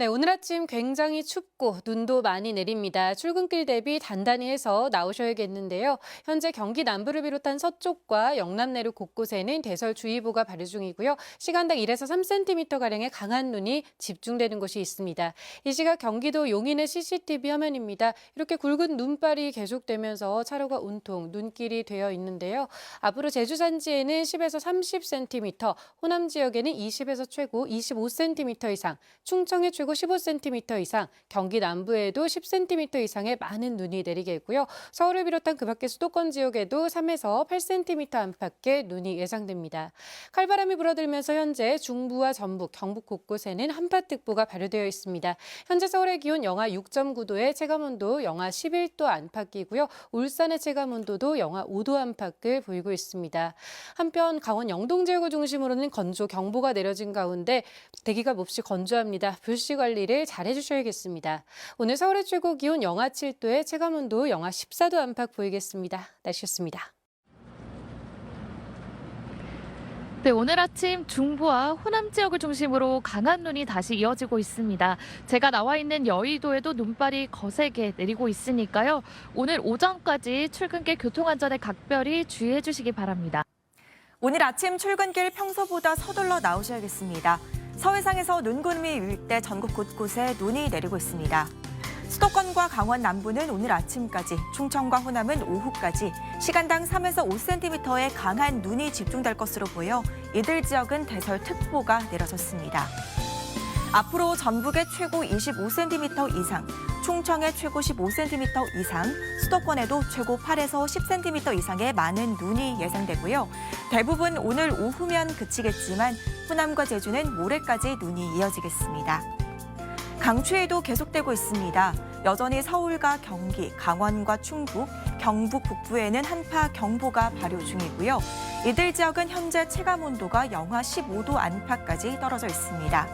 네, 오늘 아침 굉장히 춥고 눈도 많이 내립니다. 출근길 대비 단단히 해서 나오셔야겠는데요. 현재 경기 남부를 비롯한 서쪽과 영남 내륙 곳곳에는 대설주의보가 발효 중이고요. 시간당 1에서 3cm가량의 강한 눈이 집중되는 곳이 있습니다. 이 시각 경기도 용인의 CCTV 화면입니다. 이렇게 굵은 눈발이 계속되면서 차로가 온통 눈길이 되어 있는데요. 앞으로 제주 산지에는 10에서 30cm, 호남 지역에는 20에서 최고 25cm 이상, 충청에 최고 15cm 이상, 경기 남부에도 10cm 이상의 많은 눈이 내리겠고요. 서울을 비롯한 그 밖의 수도권 지역에도 3에서 8cm 안팎의 눈이 예상됩니다. 칼바람이 불어들면서 현재 중부와 전북, 경북 곳곳에는 한파특보가 발효되어 있습니다. 현재 서울의 기온 영하 6.9도에 체감온도 영하 11도 안팎이고요. 울산의 체감온도도 영하 5도 안팎을 보이고 있습니다. 한편 강원 영동 지역을 중심으로는 건조 경보가 내려진 가운데 대기가 몹시 건조합니다. 불씨 관리를 잘 해주셔야겠습니다. 오늘 서울의 최고 기온 영하 7도에 체감온도 영하 14도 안팎 보이겠습니다. 날씨였습니다. 네, 오늘 아침 중부와 호남 지역을 중심으로 강한 눈이 다시 이어지고 있습니다. 제가 나와 있는 여의도에도 눈발이 거세게 내리고 있으니까요. 오늘 오전까지 출근길 교통안전에 각별히 주의해 주시기 바랍니다. 오늘 아침 출근길 평소보다 서둘러 나오셔야겠습니다. 서해상에서 눈구름이 윌 때 전국 곳곳에 눈이 내리고 있습니다. 수도권과 강원 남부는 오늘 아침까지, 충청과 호남은 오후까지 시간당 3에서 5cm의 강한 눈이 집중될 것으로 보여 이들 지역은 대설특보가 내려졌습니다. 앞으로 전북에 최고 25cm 이상, 충청에 최고 15cm 이상, 수도권에도 최고 8에서 10cm 이상의 많은 눈이 예상되고요. 대부분 오늘 오후면 그치겠지만 호남과 제주는 모레까지 눈이 이어지겠습니다. 강추위도 계속되고 있습니다. 여전히 서울과 경기, 강원과 충북, 경북 북부에는 한파 경보가 발효 중이고요. 이들 지역은 현재 체감온도가 영하 15도 안팎까지 떨어져 있습니다.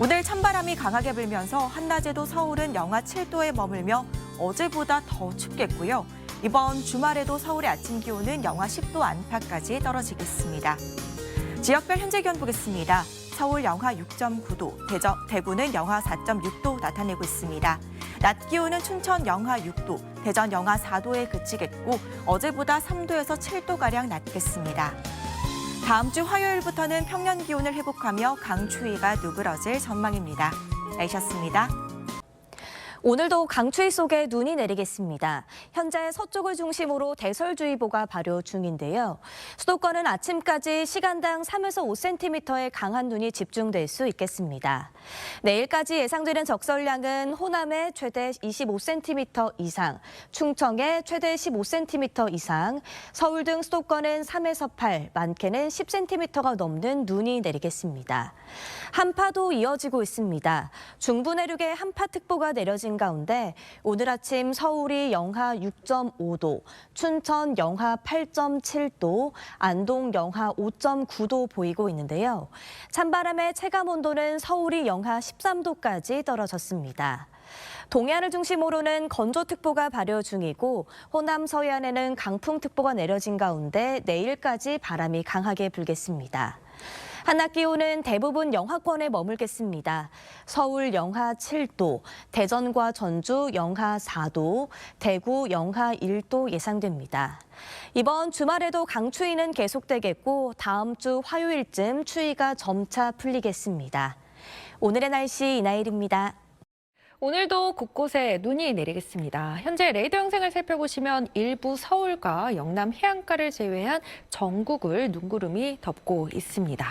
오늘 찬바람이 강하게 불면서 한낮에도 서울은 영하 7도에 머물며 어제보다 더 춥겠고요. 이번 주말에도 서울의 아침 기온은 영하 10도 안팎까지 떨어지겠습니다. 지역별 현재 기온 보겠습니다. 서울 영하 6.9도, 대구는 영하 4.6도 나타내고 있습니다. 낮 기온은 춘천 영하 6도, 대전 영하 4도에 그치겠고 어제보다 3도에서 7도가량 낮겠습니다. 다음 주 화요일부터는 평년 기온을 회복하며 강추위가 누그러질 전망입니다. 날씨였습니다. 오늘도 강추위 속에 눈이 내리겠습니다. 현재 서쪽을 중심으로 대설주의보가 발효 중인데요. 수도권은 아침까지 시간당 3에서 5cm의 강한 눈이 집중될 수 있겠습니다. 내일까지 예상되는 적설량은 호남에 최대 25cm 이상, 충청에 최대 15cm 이상, 서울 등 수도권은 3에서 8, 많게는 10cm가 넘는 눈이 내리겠습니다. 한파도 이어지고 있습니다. 중부 내륙에 한파특보가 내려진 가운데 오늘 아침 서울이 영하 6.5도, 춘천 영하 8.7도, 안동 영하 5.9도 보이고 있는데요. 찬바람의 체감온도는 서울이 영하 13도까지 떨어졌습니다. 동해안을 중심으로는 건조특보가 발효 중이고 호남 서해안에는 강풍특보가 내려진 가운데 내일까지 바람이 강하게 불겠습니다. 한낮 기온은 대부분 영하권에 머물겠습니다. 서울 영하 7도, 대전과 전주 영하 4도, 대구 영하 1도 예상됩니다. 이번 주말에도 강추위는 계속되겠고 다음 주 화요일쯤 추위가 점차 풀리겠습니다. 오늘의 날씨 이나일입니다. 오늘도 곳곳에 눈이 내리겠습니다. 현재 레이더 영상을 살펴보시면 일부 서울과 영남 해안가를 제외한 전국을 눈구름이 덮고 있습니다.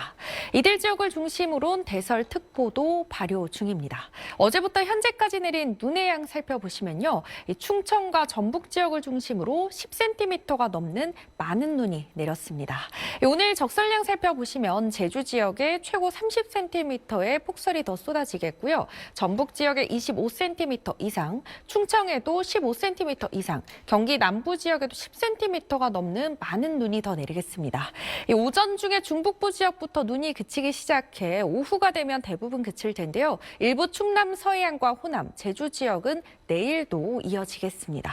이들 지역을 중심으로 대설특보도 발효 중입니다. 어제부터 현재까지 내린 눈의 양 살펴보시면요. 충청과 전북 지역을 중심으로 10cm가 넘는 많은 눈이 내렸습니다. 오늘 적설량 살펴보시면 제주 지역에 최고 30cm의 폭설이 더 쏟아지겠고요. 전북 지역에 25 15cm 이상, 충청에도 15cm 이상, 경기 남부 지역에도 10cm가 넘는 많은 눈이 더 내리겠습니다. 오전 중에 중북부 지역부터 눈이 그치기 시작해 오후가 되면 대부분 그칠 텐데요. 일부 충남 서해안과 호남, 제주 지역은 내일도 이어지겠습니다.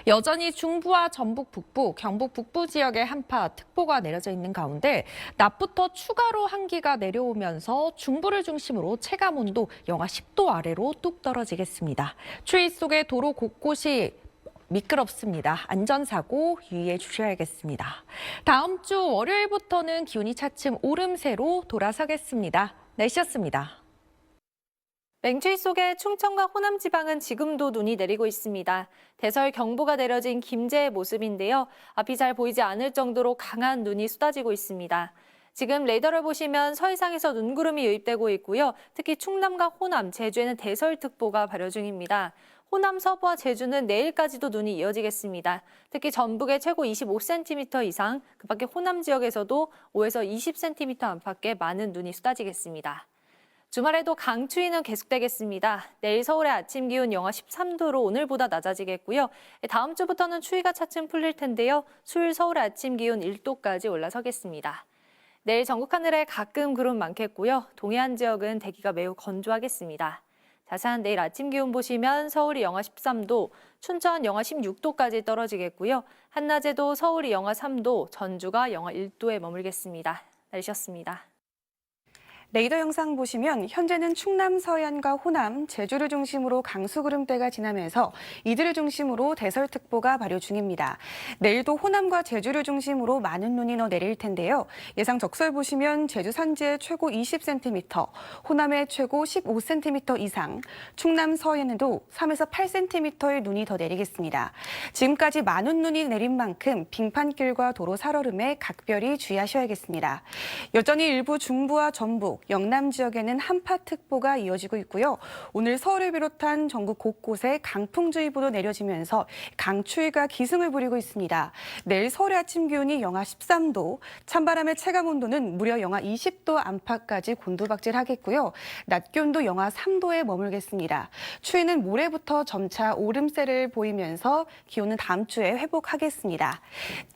여전히 중부와 전북 북부, 경북 북부 지역에 한파특보가 내려져 있는 가운데 낮부터 추가로 한기가 내려오면서 중부를 중심으로 체감온도 영하 10도 아래로 뚝 떨어지겠습니다. 추위 속에 도로 곳곳이 미끄럽습니다. 안전사고 유의해 주셔야겠습니다. 다음 주 월요일부터는 기온이 차츰 오름세로 돌아서겠습니다. 날씨였습니다. 맹추위 속에 충청과 호남 지방은 지금도 눈이 내리고 있습니다. 대설 경보가 내려진 김제의 모습인데요. 앞이 잘 보이지 않을 정도로 강한 눈이 쏟아지고 있습니다. 지금 레이더를 보시면 서해상에서 눈구름이 유입되고 있고요. 특히 충남과 호남, 제주에는 대설특보가 발효 중입니다. 호남 서부와 제주는 내일까지도 눈이 이어지겠습니다. 특히 전북에 최고 25cm 이상, 그밖에 호남 지역에서도 5에서 20cm 안팎의 많은 눈이 쏟아지겠습니다. 주말에도 강추위는 계속되겠습니다. 내일 서울의 아침 기온 영하 13도로 오늘보다 낮아지겠고요. 다음 주부터는 추위가 차츰 풀릴 텐데요. 수요일 서울의 아침 기온 1도까지 올라서겠습니다. 내일 전국 하늘에 가끔 구름 많겠고요. 동해안 지역은 대기가 매우 건조하겠습니다. 자세한 내일 아침 기온 보시면 서울이 영하 13도, 춘천 영하 16도까지 떨어지겠고요. 한낮에도 서울이 영하 3도, 전주가 영하 1도에 머물겠습니다. 날씨였습니다. 레이더 영상 보시면 현재는 충남 서해안과 호남, 제주를 중심으로 강수구름대가 지나면서 이들을 중심으로 대설특보가 발효 중입니다. 내일도 호남과 제주를 중심으로 많은 눈이 더 내릴 텐데요. 예상 적설 보시면 제주 산지에 최고 20cm, 호남에 최고 15cm 이상, 충남 서해안에도 3에서 8cm의 눈이 더 내리겠습니다. 지금까지 많은 눈이 내린 만큼 빙판길과 도로 살얼음에 각별히 주의하셔야겠습니다. 여전히 일부 중부와 전북, 영남 지역에는 한파특보가 이어지고 있고요. 오늘 서울을 비롯한 전국 곳곳에 강풍주의보도 내려지면서 강추위가 기승을 부리고 있습니다. 내일 서울의 아침 기온이 영하 13도, 찬바람의 체감온도는 무려 영하 20도 안팎까지 곤두박질하겠고요. 낮 기온도 영하 3도에 머물겠습니다. 추위는 모레부터 점차 오름세를 보이면서 기온은 다음 주에 회복하겠습니다.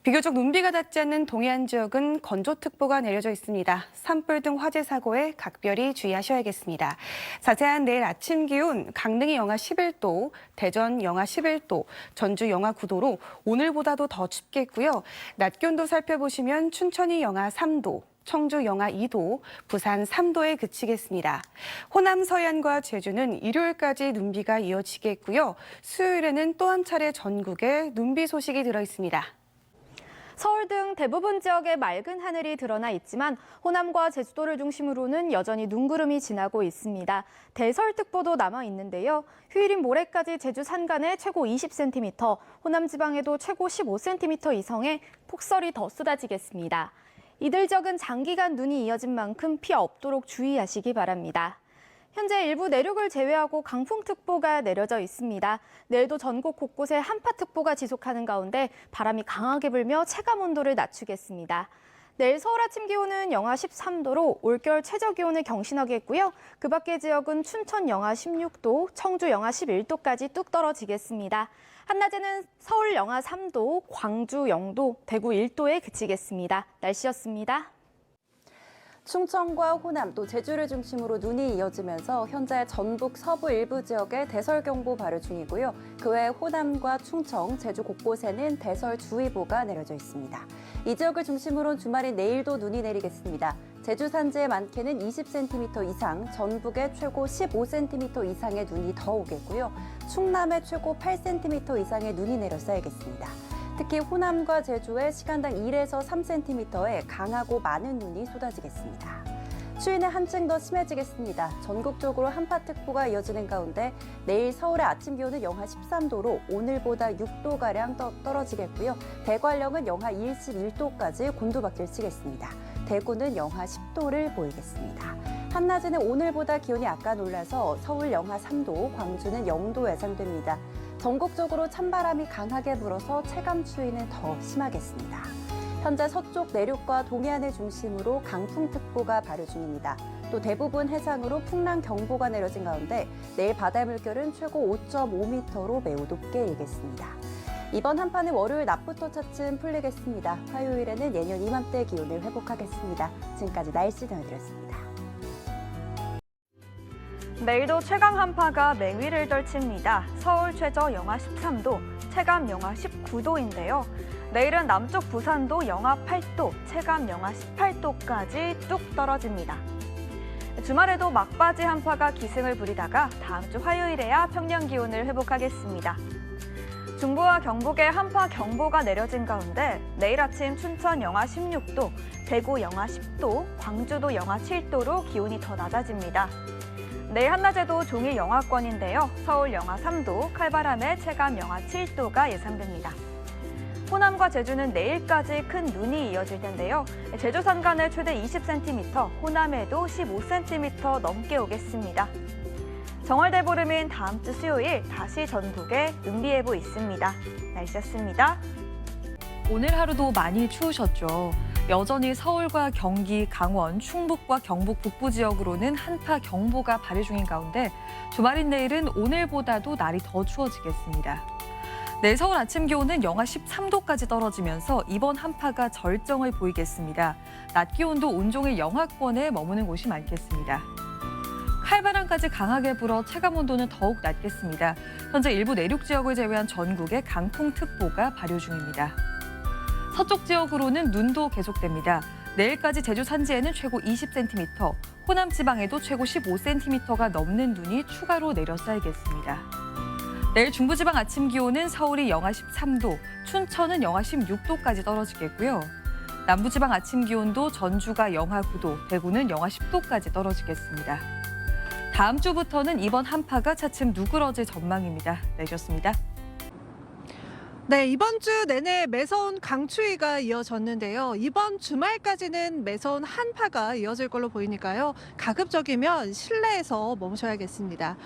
비교적 눈비가 닿지 않는 동해안 지역은 건조특보가 내려져 있습니다. 산불 등 화재 사고에 각별히 주의하셔야겠습니다. 자세한 내일 아침 기온, 강릉이 영하 11도, 대전 영하 11도, 전주 영하 9도로 오늘보다도 더 춥겠고요. 낮 기온도 살펴보시면 춘천이 영하 3도, 청주 영하 2도, 부산 3도에 그치겠습니다. 호남 서해안과 제주는 일요일까지 눈비가 이어지겠고요. 수요일에는 또 한 차례 전국에 눈비 소식이 들어있습니다. 서울 등 대부분 지역에 맑은 하늘이 드러나 있지만 호남과 제주도를 중심으로는 여전히 눈구름이 지나고 있습니다. 대설특보도 남아 있는데요. 휴일인 모레까지 제주 산간에 최고 20cm, 호남 지방에도 최고 15cm 이상의 폭설이 더 쏟아지겠습니다. 이들 지역은 장기간 눈이 이어진 만큼 피해 없도록 주의하시기 바랍니다. 현재 일부 내륙을 제외하고 강풍특보가 내려져 있습니다. 내일도 전국 곳곳에 한파특보가 지속하는 가운데 바람이 강하게 불며 체감온도를 낮추겠습니다. 내일 서울 아침 기온은 영하 13도로 올겨울 최저기온을 경신하겠고요. 그 밖의 지역은 춘천 영하 16도, 청주 영하 11도까지 뚝 떨어지겠습니다. 한낮에는 서울 영하 3도, 광주 0도, 대구 1도에 그치겠습니다. 날씨였습니다. 충청과 호남 또 제주를 중심으로 눈이 이어지면서 현재 전북 서부 일부 지역에 대설경보 발효 중이고요. 그 외 호남과 충청, 제주 곳곳에는 대설주의보가 내려져 있습니다. 이 지역을 중심으로 주말인 내일도 눈이 내리겠습니다. 제주 산지에 많게는 20cm 이상, 전북에 최고 15cm 이상의 눈이 더 오겠고요. 충남에 최고 8cm 이상의 눈이 내려 쌓이겠습니다. 특히 호남과 제주에 시간당 1에서 3cm의 강하고 많은 눈이 쏟아지겠습니다. 추위는 한층 더 심해지겠습니다. 전국적으로 한파특보가 이어지는 가운데 내일 서울의 아침 기온은 영하 13도로 오늘보다 6도가량 떨어지겠고요. 대관령은 영하 21도까지 곤두박질치겠습니다. 대구는 영하 10도를 보이겠습니다. 한낮에는 오늘보다 기온이 약간 올라서 서울 영하 3도, 광주는 0도 예상됩니다. 전국적으로 찬바람이 강하게 불어서 체감 추위는 더 심하겠습니다. 현재 서쪽 내륙과 동해안을 중심으로 강풍특보가 발효 중입니다. 또 대부분 해상으로 풍랑경보가 내려진 가운데 내일 바다 물결은 최고 5.5m로 매우 높게 일겠습니다. 이번 한파는 월요일 낮부터 차츰 풀리겠습니다. 화요일에는 예년 이맘때 기온을 회복하겠습니다. 지금까지 날씨 전해드렸습니다. 내일도 최강 한파가 맹위를 떨칩니다. 서울 최저 영하 13도, 체감 영하 19도인데요. 내일은 남쪽 부산도 영하 8도, 체감 영하 18도까지 뚝 떨어집니다. 주말에도 막바지 한파가 기승을 부리다가 다음 주 화요일에야 평년 기온을 회복하겠습니다. 중부와 경북에 한파 경보가 내려진 가운데 내일 아침 춘천 영하 16도, 대구 영하 10도, 광주도 영하 7도로 기온이 더 낮아집니다. 내일 한낮에도 종일 영하권인데요. 서울 영하 3도, 칼바람에 체감 영하 7도가 예상됩니다. 호남과 제주는 내일까지 큰 눈이 이어질 텐데요. 제주 산간에 최대 20cm, 호남에도 15cm 넘게 오겠습니다. 정월대보름인 다음 주 수요일 다시 전국에 눈비 예보 있습니다. 날씨였습니다. 오늘 하루도 많이 추우셨죠. 여전히 서울과 경기, 강원, 충북과 경북 북부 지역으로는 한파 경보가 발효 중인 가운데 주말인 내일은 오늘보다도 날이 더 추워지겠습니다. 내일 서울 아침 기온은 영하 13도까지 떨어지면서 이번 한파가 절정을 보이겠습니다. 낮 기온도 온종일 영하권에 머무는 곳이 많겠습니다. 칼바람까지 강하게 불어 체감 온도는 더욱 낮겠습니다. 현재 일부 내륙 지역을 제외한 전국에 강풍특보가 발효 중입니다. 서쪽 지역으로는 눈도 계속됩니다. 내일까지 제주 산지에는 최고 20cm, 호남 지방에도 최고 15cm가 넘는 눈이 추가로 내려 쌓이겠습니다. 내일 중부지방 아침 기온은 서울이 영하 13도, 춘천은 영하 16도까지 떨어지겠고요. 남부지방 아침 기온도 전주가 영하 9도, 대구는 영하 10도까지 떨어지겠습니다. 다음 주부터는 이번 한파가 차츰 누그러질 전망입니다. 내셨습니다. 네, 이번 주 내내 매서운 강추위가 이어졌는데요. 이번 주말까지는 매서운 한파가 이어질 걸로 보이니까요. 가급적이면 실내에서 멈춰야겠습니다.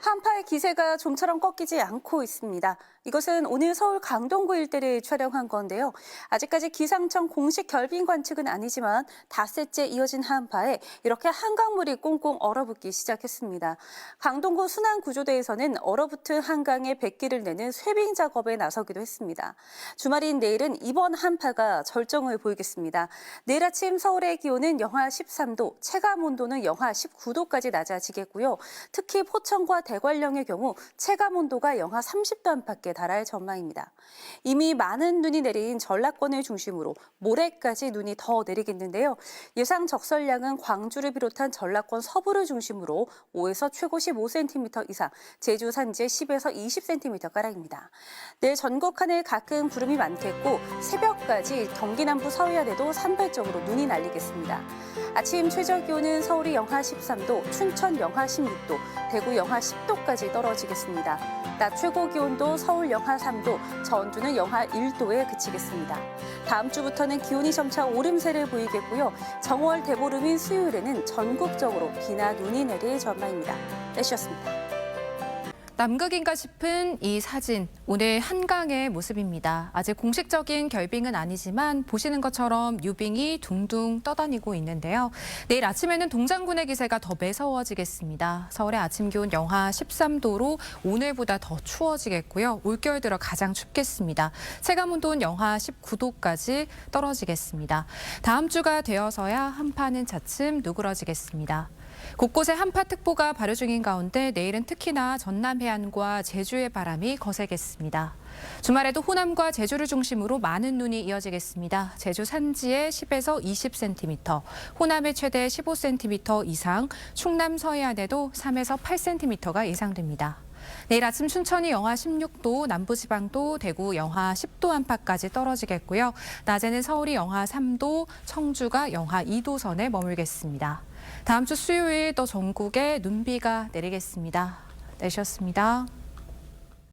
한파의 기세가 좀처럼 꺾이지 않고 있습니다. 이것은 오늘 서울 강동구 일대를 촬영한 건데요. 아직까지 기상청 공식 결빙 관측은 아니지만 닷새째 이어진 한파에 이렇게 한강물이 꽁꽁 얼어붙기 시작했습니다. 강동구 순환구조대에서는 얼어붙은 한강에 백기를 내는 쇄빙 작업에 나서기도 했습니다. 주말인 내일은 이번 한파가 절정을 보이겠습니다. 내일 아침 서울의 기온은 영하 13도, 체감 온도는 영하 19도까지 낮아지겠고요. 특히 포천과 대관령의 경우 체감 온도가 영하 30도 안팎에 달할 전망입니다. 이미 많은 눈이 내린 전라권을 중심으로 모레까지 눈이 더 내리겠는데요. 예상 적설량은 광주를 비롯한 전라권 서부를 중심으로 5에서 최고 15cm 이상, 제주 산지에 10에서 20cm가량입니다. 내일 전국 하늘 가끔 구름이 많겠고 새벽까지 경기 남부 서해안에도 산발적으로 눈이 날리겠습니다. 아침 최저 기온은 서울이 영하 13도, 춘천 영하 16도, 대구 영하 10도까지 떨어지겠습니다. 낮 최고 기온도 서울 영하 3도, 전주는 영하 1도에 그치겠습니다. 다음 주부터는 기온이 점차 오름세를 보이겠고요. 정월 대보름인 수요일에는 전국적으로 비나 눈이 내릴 전망입니다. 날씨였습니다. 남극인가 싶은 이 사진, 오늘 한강의 모습입니다. 아직 공식적인 결빙은 아니지만 보시는 것처럼 유빙이 둥둥 떠다니고 있는데요. 내일 아침에는 동장군의 기세가 더 매서워지겠습니다. 서울의 아침 기온 영하 13도로 오늘보다 더 추워지겠고요. 올겨울 들어 가장 춥겠습니다. 체감 온도는 영하 19도까지 떨어지겠습니다. 다음 주가 되어서야 한파는 차츰 누그러지겠습니다. 곳곳에 한파특보가 발효 중인 가운데 내일은 특히나 전남 해안과 제주의 바람이 거세겠습니다. 주말에도 호남과 제주를 중심으로 많은 눈이 이어지겠습니다. 제주 산지에 10에서 20cm, 호남에 최대 15cm 이상, 충남 서해안에도 3에서 8cm가 예상됩니다. 내일 아침 춘천이 영하 16도, 남부지방도 대구 영하 10도 안팎까지 떨어지겠고요. 낮에는 서울이 영하 3도, 청주가 영하 2도 선에 머물겠습니다. 다음 주 수요일 또 전국에 눈비가 내리겠습니다. 내셨습니다.